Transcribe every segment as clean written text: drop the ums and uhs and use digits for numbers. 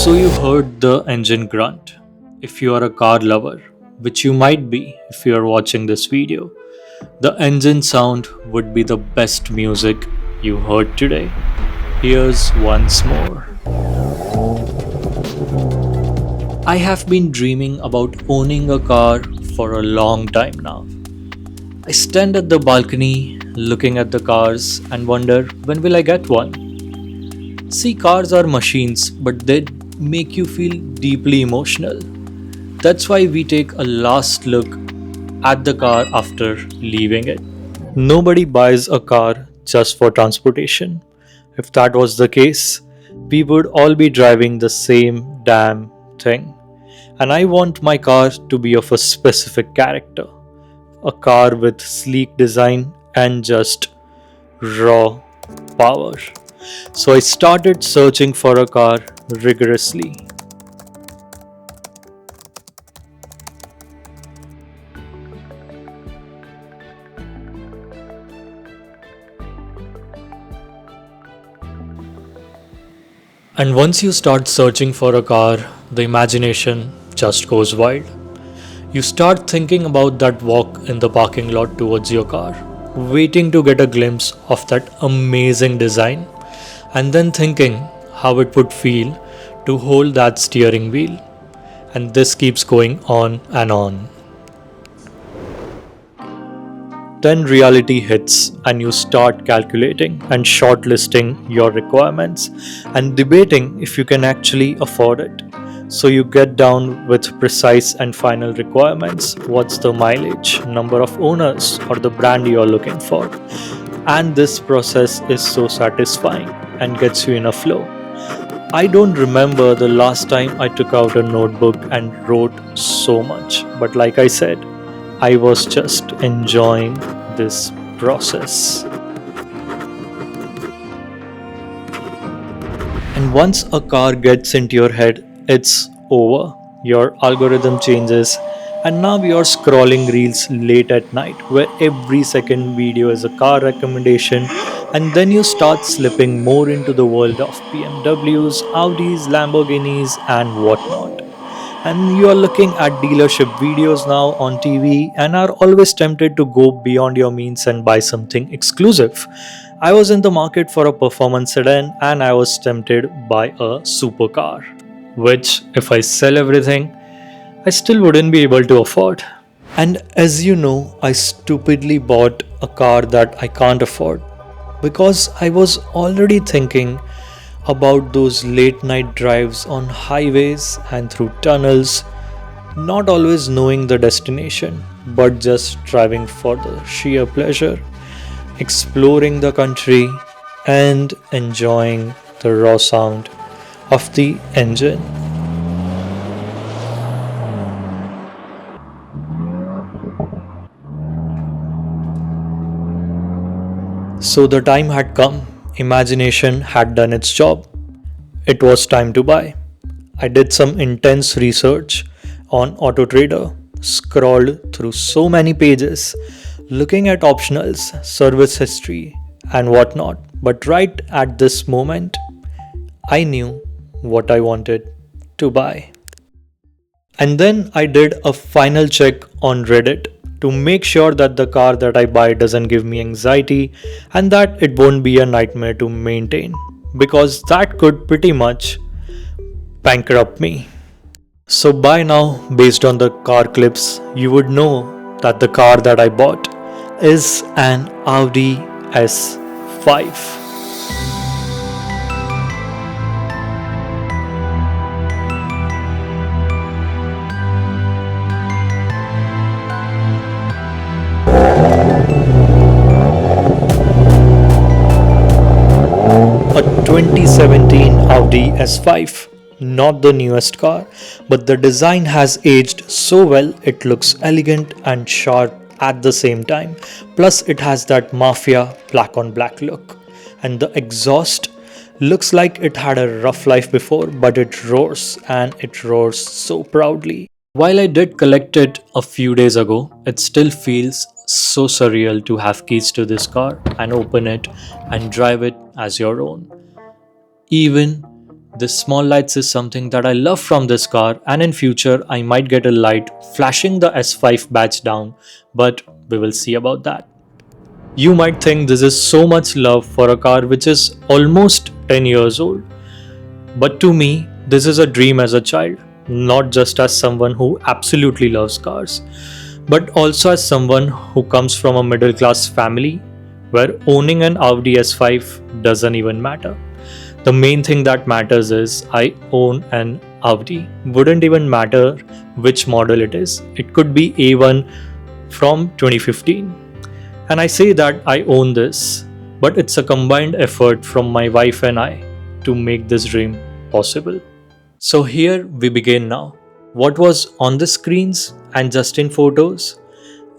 So you heard the engine grunt. If you are a car lover, which you might be if you are watching this video, the engine sound would be the best music you heard today. Here's once more. I have been dreaming about owning a car for a long time now. I stand at the balcony looking at the cars and wonder, when will I get one? See, cars are machines, but they make you feel deeply emotional. That's why we take a last look at the car after leaving it. Nobody buys a car just for transportation. If that was the case, we would all be driving the same damn thing. And I want my car to be of a specific character, a car with sleek design and just raw power. So I started searching for a car rigorously. And once you start searching for a car, the imagination just goes wild. You start thinking about that walk in the parking lot towards your car, waiting to get a glimpse of that amazing design, and then thinking how it would feel to hold that steering wheel. And this keeps going on and on. Then reality hits and you start calculating and shortlisting your requirements and debating if you can actually afford it. So you get down with precise and final requirements. What's the mileage, number of owners, or the brand you're looking for? And this process is so satisfying and gets you in a flow. I don't remember the last time I took out a notebook and wrote so much, but like I said, I was just enjoying this process. And once a car gets into your head, it's over. Your algorithm changes, and now you're scrolling reels late at night where every second video is a car recommendation, and then you start slipping more into the world of BMWs, Audis, Lamborghinis, and whatnot. And you are looking at dealership videos now on TV and are always tempted to go beyond your means and buy something exclusive. I was in the market for a performance sedan and I was tempted by a supercar, which, if I sell everything, I still wouldn't be able to afford. And as you know, I stupidly bought a car that I can't afford because I was already thinking about those late night drives on highways and through tunnels, not always knowing the destination, but just driving for the sheer pleasure, exploring the country, and enjoying the raw sound of the engine. So the time had come. Imagination had done its job. It was time to buy. I did some intense research on AutoTrader, scrolled through so many pages, looking at optionals, service history, and whatnot. But right at this moment, I knew what I wanted to buy. And then I did a final check on Reddit to make sure that the car that I buy doesn't give me anxiety and that it won't be a nightmare to maintain, because that could pretty much bankrupt me. So by now, based on the car clips, you would know that the car that I bought is an Audi S5. A 2017 Audi S5, not the newest car, but the design has aged so well it looks elegant and sharp at the same time. Plus, it has that mafia black on black look, and the exhaust looks like it had a rough life before, but it roars, and it roars so proudly. While I did collect it a few days ago, it still feels so surreal to have keys to this car and open it and drive it as your own. Even This small lights is something that I love from this car, and in future I might get a light flashing the S5 badge down, but we will see about that. You might think this is so much love for a car which is almost 10 years old, but to me, this is a dream as a child, not just as someone who absolutely loves cars, but also as someone who comes from a middle class family where owning an Audi S5 doesn't even matter. The main thing that matters is I own an Audi. Wouldn't even matter which model it is. It could be A1 from 2015. And I say that I own this, but it's a combined effort from my wife and I to make this dream possible. So here we begin now. What was on the screens and just in photos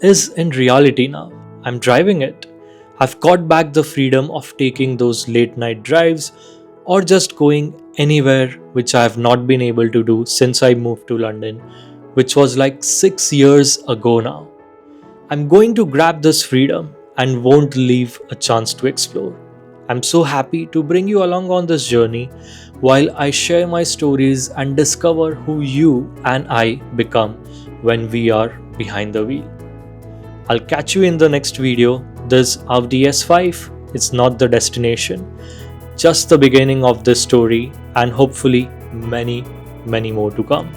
is in reality now. I'm driving it. I've got back the freedom of taking those late night drives or just going anywhere which I have not been able to do since I moved to London, which was like 6 years ago now. I'm going to grab this freedom and won't leave a chance to explore. I'm so happy to bring you along on this journey while I share my stories and discover who you and I become when we are behind the wheel. I'll catch you in the next video. This Audi S5 is not the destination, just the beginning of this story, and hopefully many more to come.